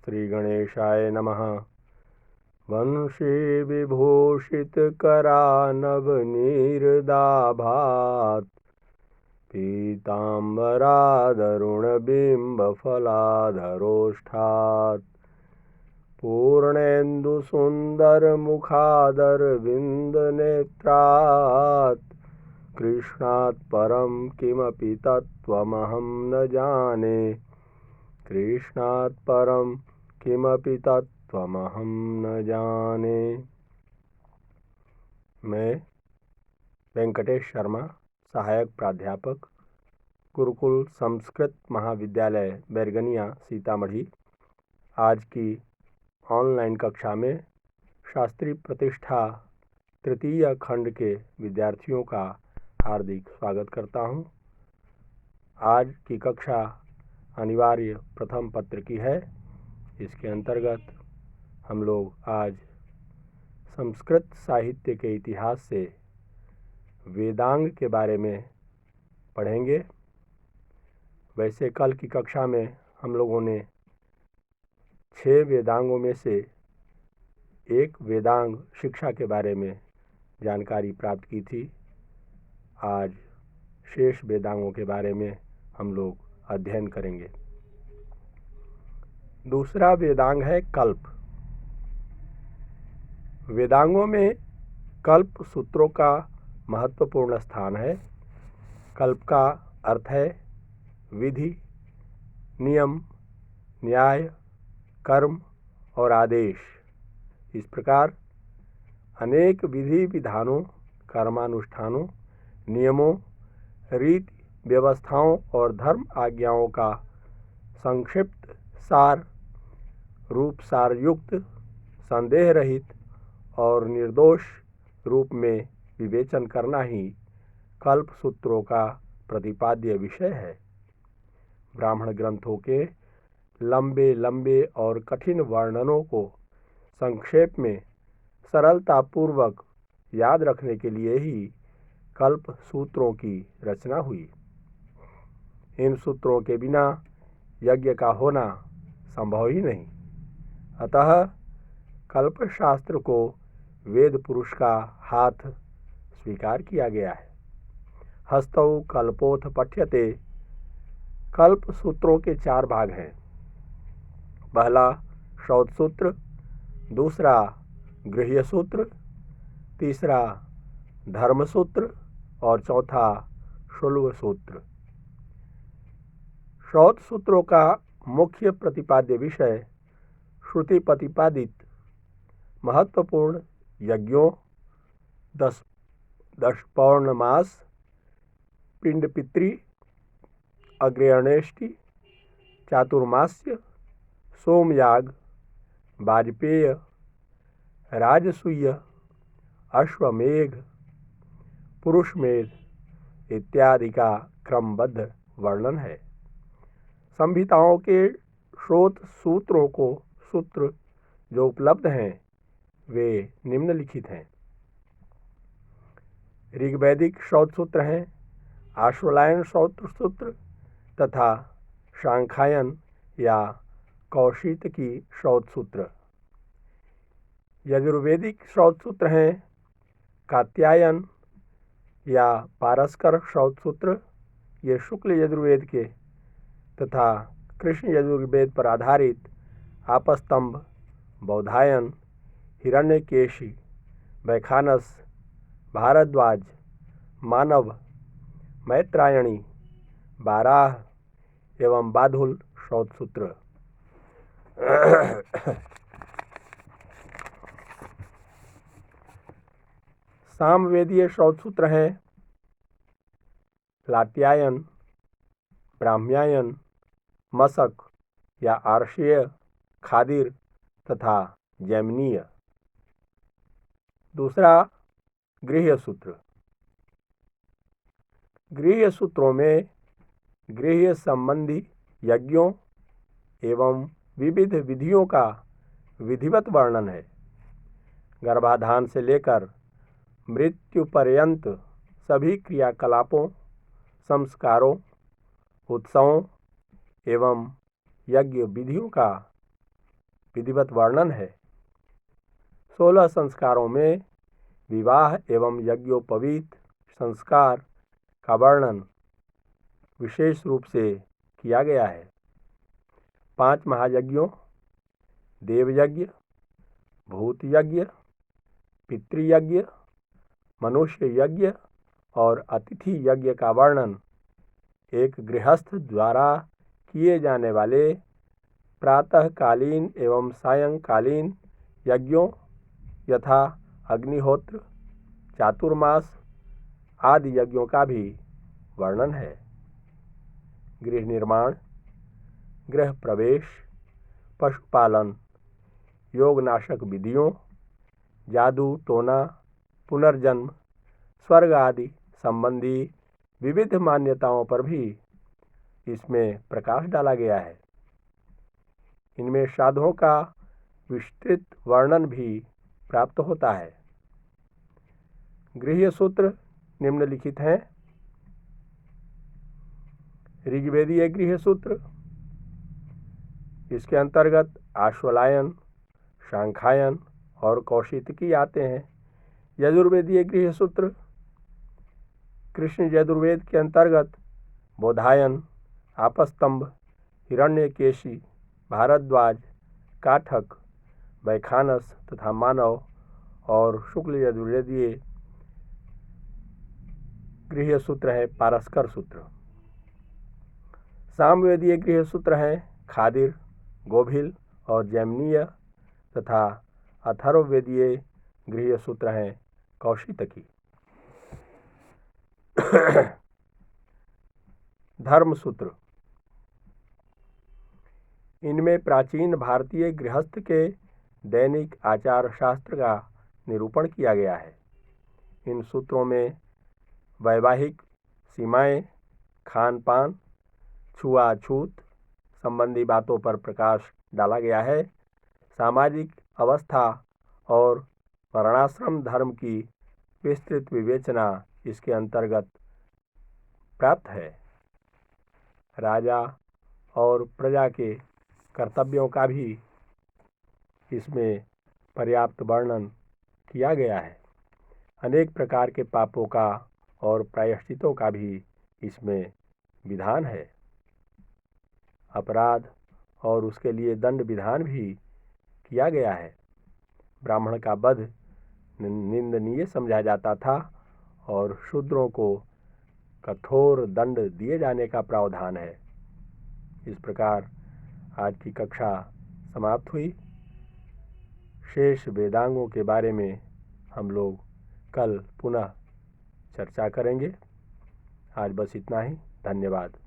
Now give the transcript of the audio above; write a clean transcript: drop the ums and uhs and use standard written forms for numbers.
श्रीगणेशाय नमः। वंशी विभूषितकरानवनीरदाभात् पीताम्बरादरुणबिम्बफलाधरोष्ठात् पूर्णेन्दुसुन्दरमुखादरविन्दनेत्रात् कृष्णात् परं किमपि तत्त्वमहं न जाने। कृष्णात् परं किमपि तत्त्वमहं न जाने। मैं वेंकटेश शर्मा, सहायक प्राध्यापक, गुरुकुल संस्कृत महाविद्यालय बैरगनिया सीतामढ़ी, आज की ऑनलाइन कक्षा में शास्त्री प्रतिष्ठा तृतीय खंड के विद्यार्थियों का हार्दिक स्वागत करता हूं। आज की कक्षा अनिवार्य प्रथम पत्र की है। इसके अंतर्गत हम लोग आज संस्कृत साहित्य के इतिहास से वेदांग के बारे में पढ़ेंगे। वैसे कल की कक्षा में हम लोगों ने 6 वेदांगों में से एक वेदांग शिक्षा के बारे में जानकारी प्राप्त की थी। आज शेष वेदांगों के बारे में हम लोग अध्ययन करेंगे। दूसरा वेदांग है कल्प। वेदांगों में कल्प सूत्रों का महत्वपूर्ण स्थान है। कल्प का अर्थ है विधि, नियम, न्याय, कर्म और आदेश। इस प्रकार अनेक विधि विधानों, कर्मानुष्ठानों, नियमों, रीति व्यवस्थाओं और धर्म आज्ञाओं का संक्षिप्त सार, रूप सार युक्त, संदेह रहित और निर्दोष रूप में विवेचन करना ही कल्प सूत्रों का प्रतिपाद्य विषय है। ब्राह्मण ग्रंथों के लंबे लंबे और कठिन वर्णनों को संक्षेप में सरलतापूर्वक याद रखने के लिए ही कल्प सूत्रों की रचना हुई। इन सूत्रों के बिना यज्ञ का होना संभव ही नहीं। अतः कल्प शास्त्र को वेद पुरुष का हाथ स्वीकार किया गया है। हस्तौ कल्पोथ पठ्यते। कल्प सूत्रों के 4 भाग हैं। पहला श्रौत सूत्र, दूसरा गृह्य सूत्र, तीसरा धर्म सूत्र और चौथा शुल्ब सूत्र। श्रौत सूत्रों का मुख्य प्रतिपाद्य विषय श्रुति प्रतिपादित महत्वपूर्ण यज्ञों, 10 पौर्णमास, पिंड पितृ, अग्रयणेष्टि, चातुर्मास्य, सोमयाग, वाजपेय, राजसूय, अश्वमेध, पुरुषमेध इत्यादि का क्रमबद्ध वर्णन है। संहिताओं के श्रौत सूत्र जो उपलब्ध हैं वे निम्नलिखित हैं। ऋग्वैदिक श्रौत सूत्र हैं, आश्वलायन श्रौत सूत्र तथा शांखायन या कौशितकी श्रौत सूत्र। यजुर्वेदिक श्रौत सूत्र हैं कात्यायन या पारस्कर श्रौत सूत्र। ये शुक्ल यजुर्वेद के तथा कृष्ण यजुर्वेद पर आधारित आपस्तंभ, बौधायन, हिरण्यकेशी, वैखानस, भारद्वाज, मानव, मैत्रायणी, बाराह एवं बाधुल श्रौत सूत्र। सामवेदीय श्रौत सूत्र हैं लाट्यायन, ब्राह्म्यायन, मशक या आर्षेय, खादिर तथा जैमिनीय। दूसरा गृह्य सूत्र। गृह्य सूत्रों में गृह्य संबंधी यज्ञों एवं विविध विधियों का विधिवत वर्णन है। गर्भाधान से लेकर मृत्यु पर्यंत सभी क्रियाकलापों, संस्कारों, उत्सवों एवं यज्ञ विधियों का विधिवत वर्णन है। 16 संस्कारों में विवाह एवं यज्ञोपवीत संस्कार का वर्णन विशेष रूप से किया गया है। 5 महायज्ञों देवयज्ञ, भूत यज्ञ, पितृयज्ञ, मनुष्य यज्ञ और अतिथि यज्ञ का वर्णन एक गृहस्थ द्वारा किए जाने वाले प्रातःकालीन एवं सायंकालीन यज्ञों यथा अग्निहोत्र, चातुर्मास आदि यज्ञों का भी वर्णन है। गृह निर्माण, गृह प्रवेश, पशुपालन, योगनाशक विधियों, जादू टोना, पुनर्जन्म, स्वर्ग आदि संबंधी विविध मान्यताओं पर भी इसमें प्रकाश डाला गया है। इनमें श्राद्धों का विस्तृत वर्णन भी प्राप्त होता है। गृह्य सूत्र निम्नलिखित हैं। ऋग्वेदीय गृह्य सूत्र, इसके अंतर्गत आश्वलायन, सांख्यायन और कौशितकी आते हैं। यजुर्वेदीय गृह्य सूत्र कृष्ण यजुर्वेद के अंतर्गत बोधायन, आपस्तंभ, हिरण्यकेशी, भारद्वाज, काठक, वैखानस तथा मानव और शुक्ल यजुर्वेदीय गृह्य सूत्र है पारस्कर सूत्र। सामवेदीय गृह्य सूत्र हैं खादिर, गोभिल और जैमिनीय तथा अथर्ववेदीय गृह्य सूत्र हैं कौशितकी। धर्म सूत्र, इनमें प्राचीन भारतीय गृहस्थ के दैनिक आचार शास्त्र का निरूपण किया गया है। इन सूत्रों में वैवाहिक सीमाएं, खान पान, छुआछूत संबंधी बातों पर प्रकाश डाला गया है। सामाजिक अवस्था और वर्णाश्रम धर्म की विस्तृत विवेचना इसके अंतर्गत प्राप्त है। राजा और प्रजा के कर्तव्यों का भी इसमें पर्याप्त वर्णन किया गया है। अनेक प्रकार के पापों का और प्रायश्चितों का भी इसमें विधान है। अपराध और उसके लिए दंड विधान भी किया गया है। ब्राह्मण का वध निंदनीय समझा जाता था और शूद्रों को कठोर दंड दिए जाने का प्रावधान है। इस प्रकार आज की कक्षा समाप्त हुई। शेष वेदांगों के बारे में हम लोग कल पुनः चर्चा करेंगे। आज बस इतना ही। धन्यवाद।